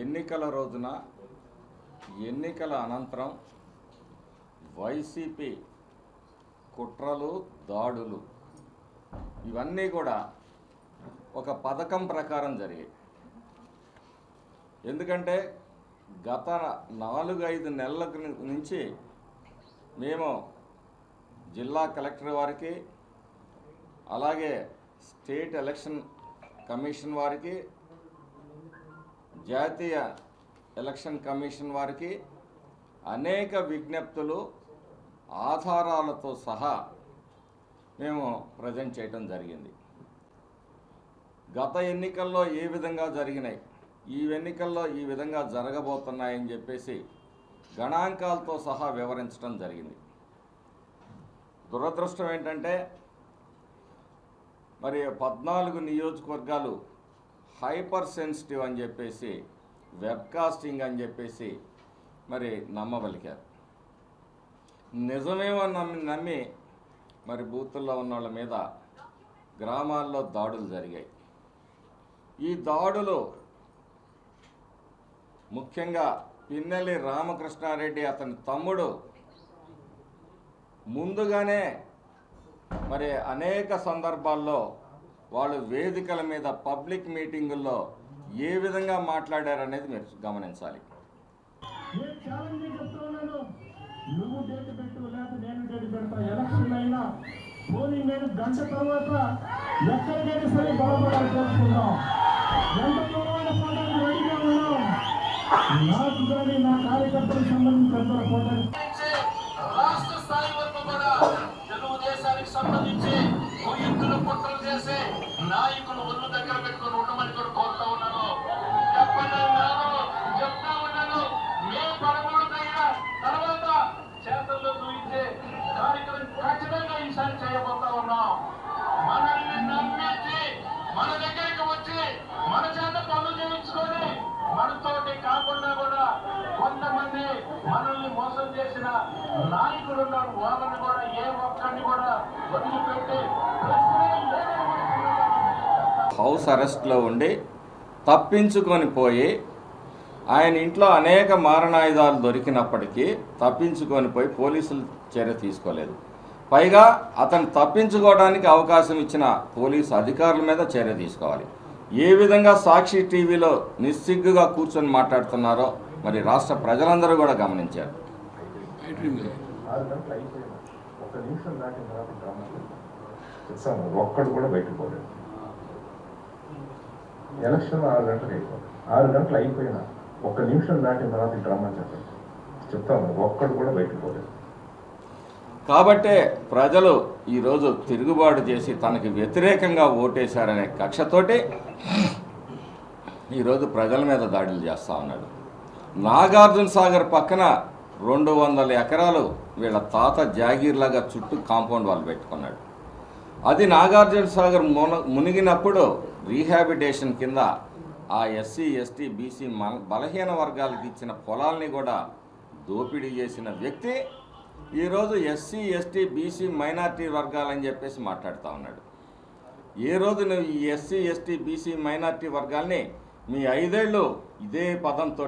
ఎన్నికల రోజున ఎన్నికల అనంతరం వైసీపీ కుట్రలు దాడులు ఇవన్నీ కూడా ఒక పథకం ప్రకారం జరిగాయి. ఎందుకంటే గత 4-5 నెలల నుంచి మేము జిల్లా కలెక్టర్ వారికి, అలాగే స్టేట్ ఎలక్షన్ కమిషన్ వారికి, జాతీయ ఎలక్షన్ కమిషన్ వారికి అనేక విజ్ఞప్తులు ఆధారాలతో సహా మేము ప్రజెంట్ చేయడం జరిగింది. గత ఎన్నికల్లో ఏ విధంగా జరిగినాయి, ఈ ఎన్నికల్లో ఈ విధంగా జరగబోతున్నాయని చెప్పేసి గణాంకాలతో సహా వివరించడం జరిగింది. దురదృష్టం ఏంటంటే మరి 14 నియోజకవర్గాలు హైపర్ సెన్సిటివ్ అని చెప్పేసి, వెబ్కాస్టింగ్ అని చెప్పేసి మరి నమ్మబలికారు. నిజమేమో నమ్మి మరి బూతుల్లో ఉన్న వాళ్ళ మీద గ్రామాల్లో దాడులు జరిగాయి. ఈ దాడులు ముఖ్యంగా పిన్నెల్లి రామకృష్ణారెడ్డి అతని తమ్ముడు ముందుగానే మరి అనేక సందర్భాల్లో వాళ్ళు వేదికల మీద పబ్లిక్ మీటింగుల్లో ఏ విధంగా మాట్లాడారనేది మీరు గమనించాలి. నువ్వు డేట్ పెట్టు, లేకపోతే నేను డేట్ పెడతా. ఎలక్షన్ అయినా పోనీ నేను గంట తర్వాత ఎక్కడికైనా సరే బలపడాలి చేసుకుందాం. ఎంత దూరమైన పోటానికి రెడీగా ఉన్నాం. నాకు కానీ నా కార్యకర్తలకు సంబంధించిన పోటానికి రాష్ట్ర స్థాయి వరకు కూడా తెలుగుదేశానికి సంబంధించి కుయుక్తులు కుట్రలు చేసి నాయకులు ఒళ్ళు దగ్గర పెట్టుకుని ఉండమని కూడా కోరుతా ఉన్నాను. చెప్తా ఉన్నాను. మే 13 తర్వాత చేతల్లో చూపించే కార్యక్రమం ఖచ్చితంగా ఈసారి చేయబోతా ఉన్నాం. మనల్ని నమ్మించి మన దగ్గరికి వచ్చి మన చేత పనులు చేయించుకొని మనతోటి కాకుండా కూడా కొంతమంది మనల్ని మోసం చేసిన నాయకులు ఉన్నారు. వాళ్ళని కూడా ఏ ఒక్కరిని కూడా వదిలిపెట్టి హౌస్ అరెస్ట్లో ఉండి తప్పించుకొని పోయి ఆయన ఇంట్లో అనేక మారణాయుధాలు దొరికినప్పటికీ తప్పించుకొని పోయి పోలీసులు చర్య తీసుకోలేదు. పైగా అతను తప్పించుకోవడానికి అవకాశం ఇచ్చిన పోలీసు అధికారుల మీద చర్య తీసుకోవాలి. ఏ విధంగా సాక్షి టీవీలో నిస్సిగ్గుగా కూర్చొని మాట్లాడుతున్నారో మరి రాష్ట్ర ప్రజలందరూ కూడా గమనించారు. ఒక్కడు కూడా బయటకు పోలేదు. ఎలక్షన్ 6 గంటలకు అయిపోయింది. 6 గంటలు అయిపోయినా 1 నిమిషం దాటిన తర్వాత డ్రామా చెప్పండి చెప్తాను. ఒక్కడు కూడా బయటకు పోలేదు. కాబట్టే ప్రజలు ఈరోజు తిరుగుబాటు చేసి తనకి వ్యతిరేకంగా ఓటేశారనే కక్షతోటి ఈరోజు ప్రజల మీద దాడులు చేస్తూ ఉన్నాడు. నాగార్జున సాగర్ పక్కన 200 ఎకరాలు వీళ్ళ తాత జాగీర్లాగా చుట్టూ కాంపౌండ్ వాళ్ళు పెట్టుకున్నాడు. అది నాగార్జున సాగర్ మునిగినప్పుడు రీహాబిటేషన్ కింద ఆ ఎస్సీ ఎస్టీ బీసీ బలహీన వర్గాలకు ఇచ్చిన పొలాల్ని కూడా దోపిడీ చేసిన వ్యక్తి ఈరోజు ఎస్సీ ఎస్టీ బీసీ మైనార్టీ వర్గాలని చెప్పేసి మాట్లాడుతూ ఉన్నాడు. ఏ రోజు నువ్వు ఈ ఎస్సీ ఎస్టీ బీసీ మైనార్టీ వర్గాల్ని మీ 5 ఏళ్ళు ఇదే పదంతో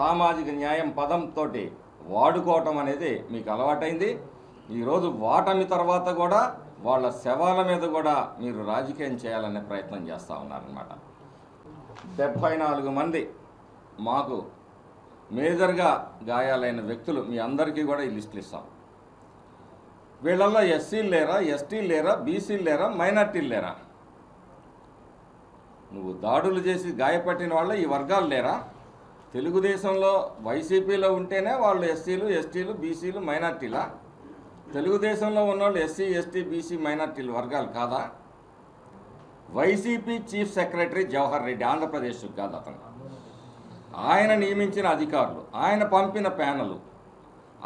సామాజిక న్యాయం పదంతో వాడుకోవటం అనేది మీకు అలవాటైంది. ఈరోజు వాటమి తర్వాత కూడా వాళ్ళ శవాల మీద కూడా మీరు రాజకీయం చేయాలనే ప్రయత్నం చేస్తూ ఉన్నారన్నమాట. 74 మంది మాకు మేజర్గా గాయాలైన వ్యక్తులు మీ అందరికీ కూడా ఈ లిస్టులు ఇస్తాం. వీళ్ళల్లో ఎస్సీలు లేరా, ఎస్టీలు లేరా, బీసీలు లేరా, మైనార్టీలు లేరా? నువ్వు దాడులు చేసి గాయపట్టిన వాళ్ళు ఈ వర్గాలు లేరా? తెలుగుదేశంలో వైసీపీలో ఉంటేనే వాళ్ళు ఎస్సీలు ఎస్టీలు బీసీలు మైనార్టీలా? తెలుగుదేశంలో ఉన్నవాళ్ళు ఎస్సీ ఎస్టీ బీసీ మైనార్టీలు వర్గాలు కాదా? YCP chief secretary Jawahar Reddy, ఆంధ్రప్రదేశ్కు కాదు అతను. ఆయన నియమించిన అధికారులు, ఆయన పంపిన ప్యానలు,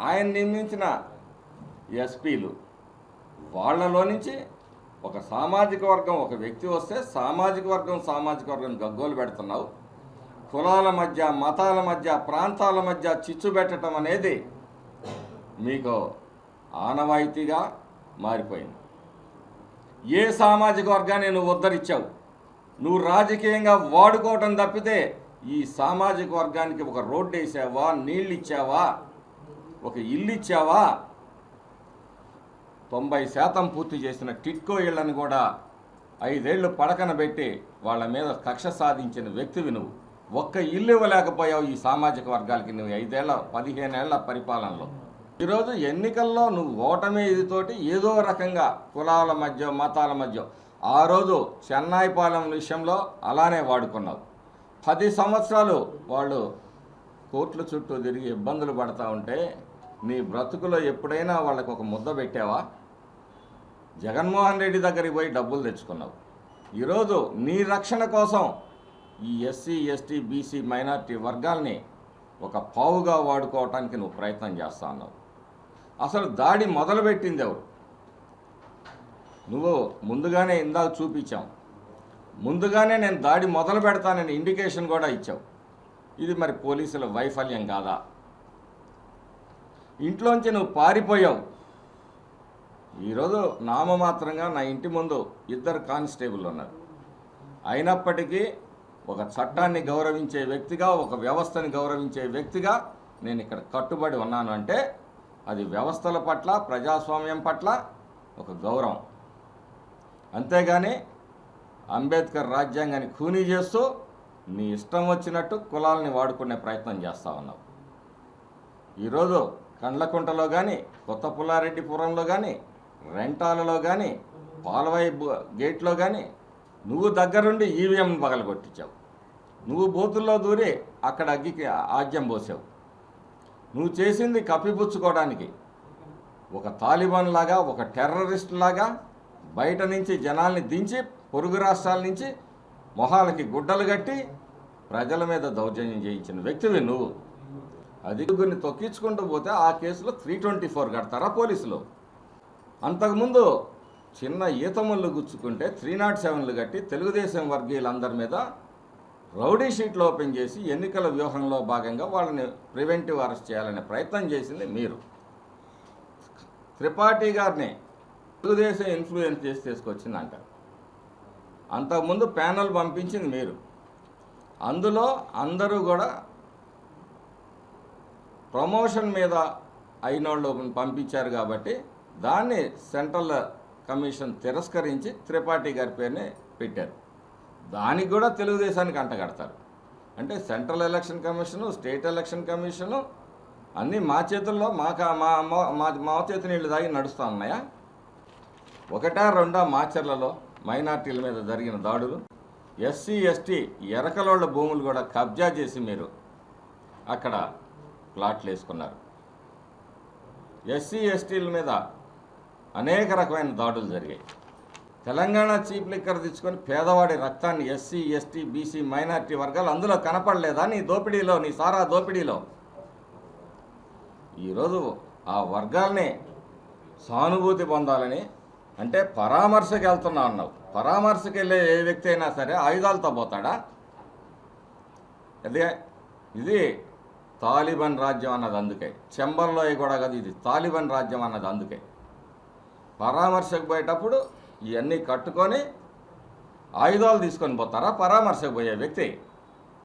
ఆయన నియమించిన ఎస్పీలు, వాళ్ళలో నుంచి ఒక సామాజిక వర్గం ఒక వ్యక్తి వస్తే సామాజిక వర్గం గగ్గోలు పెడుతున్నావు. కులాల మధ్య, మతాల మధ్య, ప్రాంతాల మధ్య చిచ్చు పెట్టడం అనేది మీకు ఆనవాయితీగా మారిపోయింది. ఏ సామాజిక వర్గాన్ని నువ్వు ఉద్ధరించావు? నువ్వు రాజకీయంగా వాడుకోవటం తప్పితే ఈ సామాజిక వర్గానికి ఒక రోడ్డు వేసావా, నీళ్ళు ఇచ్చావా, ఒక ఇల్లు ఇచ్చావా? 90% పూర్తి చేసిన టిట్కో ఇళ్లను కూడా 5 ఏళ్ళు పడకన పెట్టి వాళ్ళ మీద కక్ష సాధించిన వ్యక్తివి నువ్వు. ఒక్క ఇల్లు ఇవ్వలేకపోయావు ఈ సామాజిక వర్గాలకి నువ్వు 15 ఏళ్ల పరిపాలనలో. ఈరోజు ఎన్నికల్లో నువ్వు ఓటమి ఇదితోటి ఏదో రకంగా కులాల మధ్య మతాల మధ్య ఆ రోజు చెన్నాయిపాలెం విషయంలో అలానే వాడుకున్నావు. 10 సంవత్సరాలు వాళ్ళు కోర్టుల చుట్టూ తిరిగి ఇబ్బందులు పడతా ఉంటే నీ బ్రతుకులో ఎప్పుడైనా వాళ్ళకు ఒక ముద్ద పెట్టావా? జగన్మోహన్ రెడ్డి దగ్గరికి పోయి డబ్బులు తెచ్చుకున్నావు. ఈరోజు నీ రక్షణ కోసం ఈ ఎస్సీ, ఎస్టీ, బీసీ మైనారిటీ వర్గాల్ని ఒక పావుగా వాడుకోవటానికి నువ్వు ప్రయత్నం చేస్తా ఉన్నావు. అసలు దాడి మొదలుపెట్టింది ఎవరు? నువ్వు ముందుగానే ఇందాక చూపించాం, ముందుగానే నేను దాడి మొదలు పెడతానని ఇండికేషన్ కూడా ఇచ్చావు. ఇది మరి పోలీసుల వైఫల్యం కాదా? ఇంట్లోంచి నువ్వు పారిపోయావు. ఈరోజు నామమాత్రంగా నా ఇంటి ముందు 2 కానిస్టేబుల్ ఉన్నారు. అయినప్పటికీ ఒక చట్టాన్ని గౌరవించే వ్యక్తిగా, ఒక వ్యవస్థని గౌరవించే వ్యక్తిగా నేను ఇక్కడ కట్టుబడి ఉన్నాను అంటే అది వ్యవస్థల పట్ల, ప్రజాస్వామ్యం పట్ల ఒక గౌరవం. అంతేగాని అంబేద్కర్ రాజ్యాంగాన్ని ఖూనీ చేస్తూ నీ ఇష్టం వచ్చినట్టు కులాలని వాడుకునే ప్రయత్నం చేస్తూ ఉన్నావు. ఈరోజు కండ్లకుంటలో కానీ, కొత్త పుల్లారెడ్డిపురంలో కానీ, రెంటాలలో కానీ, పాలవాయి గేట్లో కానీ నువ్వు దగ్గరుండి ఈవీఎం పగలగొట్టించావు. నువ్వు బూతుల్లో దూరి అక్కడ అగ్గికి ఆజ్యం పోసావు. నువ్వు చేసింది కప్పిపుచ్చుకోవడానికి ఒక తాలిబాన్ లాగా, ఒక టెర్రరిస్ట్ లాగా బయట నుంచి జనాల్ని దించి పొరుగు రాష్ట్రాల నుంచి మొహాలకి గుడ్డలు కట్టి ప్రజల మీద దౌర్జన్యం చేయించిన వ్యక్తివి నువ్వు. అధికారిని తొక్కించుకుంటూ పోతే ఆ కేసులో 324 కడతారా పోలీసులు? అంతకుముందు చిన్న ఈతముళ్ళు గుచ్చుకుంటే 307లు కట్టి తెలుగుదేశం వర్గీయులందరి మీద రౌడీ షీట్లు ఓపెన్ చేసి ఎన్నికల వ్యూహంలో భాగంగా వాళ్ళని ప్రివెంటివ్ అరెస్ట్ చేయాలనే ప్రయత్నం చేసింది మీరు. త్రిపాఠి గారిని తెలుగుదేశం ఇన్ఫ్లుయెన్స్ చేసి తీసుకొచ్చింది అంటారు. అంతకుముందు ప్యానల్ పంపించింది మీరు. అందులో అందరూ కూడా ప్రమోషన్ మీద అయినోళ్ళు పంపించారు కాబట్టి దాన్ని సెంట్రల్ కమిషన్ తిరస్కరించి త్రిపాఠి గారి పేరుని పెట్టారు. దానికి కూడా తెలుగుదేశానికి అంటగడతారు. అంటే central election commission, state election commission అన్నీ మా చేతుల్లో మా చేతి నీళ్ళు తాగి నడుస్తూ ఉన్నాయా? 1-2 మాచర్లలో మైనార్టీల మీద జరిగిన దాడులు, ఎస్సీ, ఎస్టీ ఎరకలోళ్ళ భూములు కూడా కబ్జా చేసి మీరు అక్కడ ప్లాట్లు వేసుకున్నారు. ఎస్సీ, ఎస్టీల మీద అనేక రకమైన దాడులు జరిగాయి. తెలంగాణ చీప్ లిక్కర్ తెచ్చుకొని పేదవాడి రక్తాన్ని ఎస్సీ, ఎస్టీ, బీసీ మైనార్టీ వర్గాలు అందులో కనపడలేదా నీ దోపిడీలో, నీ సారా దోపిడీలో? ఈరోజు ఆ వర్గాల్ని సానుభూతి పొందాలని అంటే పరామర్శకు వెళ్తున్నా అన్నావు. పరామర్శకు వెళ్ళే ఏ వ్యక్తి అయినా సరే ఆయుధాలతో పోతాడా? అదే ఇది తాలిబాన్ రాజ్యం అన్నది అందుకే. చెంబల్లో కూడా కదా, ఇది తాలిబాన్ రాజ్యం అన్నది అందుకే. పరామర్శకు పోయేటప్పుడు ఇవన్నీ కట్టుకొని ఆయుధాలు తీసుకొని పోతారా పరామర్శకు పోయే వ్యక్తి?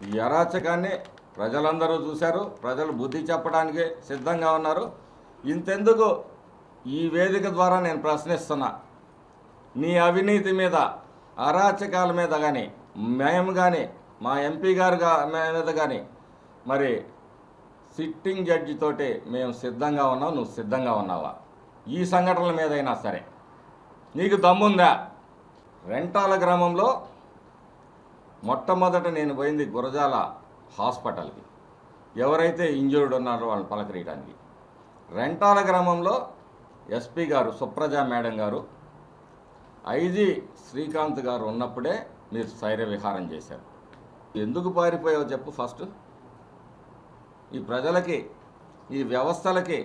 ఈ అరాచకాన్ని ప్రజలందరూ చూశారు. ప్రజలు బుద్ధి చెప్పడానికి సిద్ధంగా ఉన్నారు. ఇంతెందుకు ఈ వేదిక ద్వారా నేను ప్రశ్నిస్తున్నా, నీ అవినీతి మీద, అరాచకాల మీద కానీ, మేము కానీ, మా ఎంపీ గారు మీద కానీ మరి సిట్టింగ్ జడ్జితోటి మేము సిద్ధంగా ఉన్నాం. నువ్వు సిద్ధంగా ఉన్నావా? ఈ సంఘటనల మీద అయినా సరే నీకు దమ్ముందా? రెంటాల గ్రామంలో మొట్టమొదట నేను పోయింది గురజాల హాస్పిటల్కి. ఎవరైతే ఇంజూర్డ్ ఉన్నారో వాళ్ళని పలకరీయడానికి. రెంటాల గ్రామంలో ఎస్పీ గారు, సుప్రజ మేడం గారు, ఐజీ శ్రీకాంత్ గారు ఉన్నప్పుడే మీరు స్థైర్య విహారం చేశారు. ఎందుకు పారిపోయావు చెప్పు ఫస్ట్. ఈ ప్రజలకి, ఈ వ్యవస్థలకి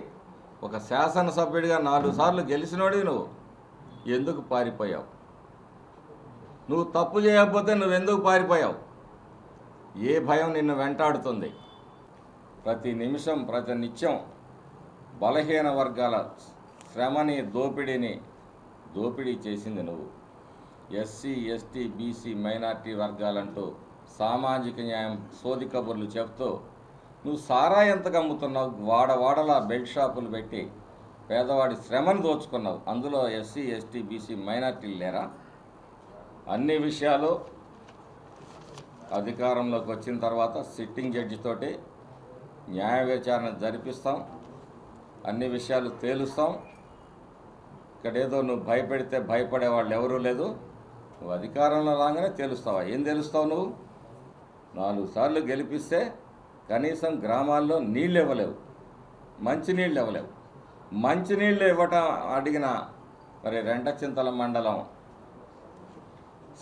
ఒక శాసనసభ్యుడిగా 4 సార్లు గెలిచినోడివి నువ్వు. ఎందుకు పారిపోయావు? నువ్వు తప్పు చేయకపోతే నువ్వెందుకు పారిపోయావు? ఏ భయం నిన్ను వెంటాడుతుంది? ప్రతి నిమిషం, ప్రతి నిత్యం బలహీన వర్గాల శ్రమని, దోపిడీ చేసింది నువ్వు. ఎస్సీ ఎస్టీ బీసీ మైనార్టీ వర్గాలంటూ సామాజిక న్యాయం సోది కబుర్లు చెప్తూ నువ్వు సారా ఎంతగా అమ్ముతున్నావు, వాడవాడలా బెల్ట్ షాపులు పెట్టి పేదవాడి శ్రమను దోచుకున్నావు. అందులో ఎస్సీ ఎస్టీ బీసీ మైనార్టీలు లేరా? అన్ని విషయాలు అధికారంలోకి వచ్చిన తర్వాత సిట్టింగ్ జడ్జి తోటి న్యాయ విచారణ జరిపిస్తాం, అన్ని విషయాలు తేలుస్తాం. ఇక్కడేదో నువ్వు భయపెడితే భయపడే వాళ్ళు ఎవరూ లేదు. నువ్వు అధికారంలో రాగానే తేలుస్తావా? ఏం తెలుస్తావు నువ్వు? 4 సార్లు గెలిపిస్తే కనీసం గ్రామాల్లో నీళ్ళు ఇవ్వలేవు, మంచినీళ్ళు ఇవ్వలేవు. మంచినీళ్ళు ఇవ్వటం అడిగిన మరి రెంటచింతల మండలం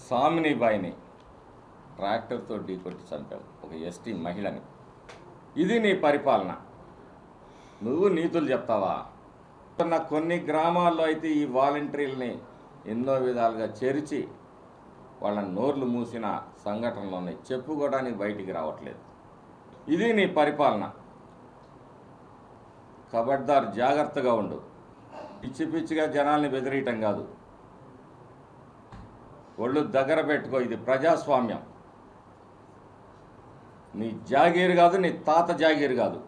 సామినీబాయిని ట్రాక్టర్తో ఢీకొట్టి చంపావు, ఒక ఎస్టీ మహిళని. ఇది నీ పరిపాలన. నువ్వు నీతులు చెప్తావా? కొన్ని గ్రామాల్లో అయితే ఈ వాలంటీర్లని ఎన్నో విధాలుగా చేర్చి వాళ్ళ నోర్లు మూసిన సంఘటనలు ఉన్నాయి, చెప్పుకోవడానికి బయటికి రావట్లేదు. ఇది నీ పరిపాలన. ఖబర్దార్, జాగ్రత్తగా ఉండు. పిచ్చి పిచ్చిగా జనాల్ని బెదిరియటం కాదు, ఒళ్ళు దగ్గర పెట్టుకో. ఇది ప్రజాస్వామ్యం. నీ జాగీరు కాదు, నీ తాత జాగీరు కాదు.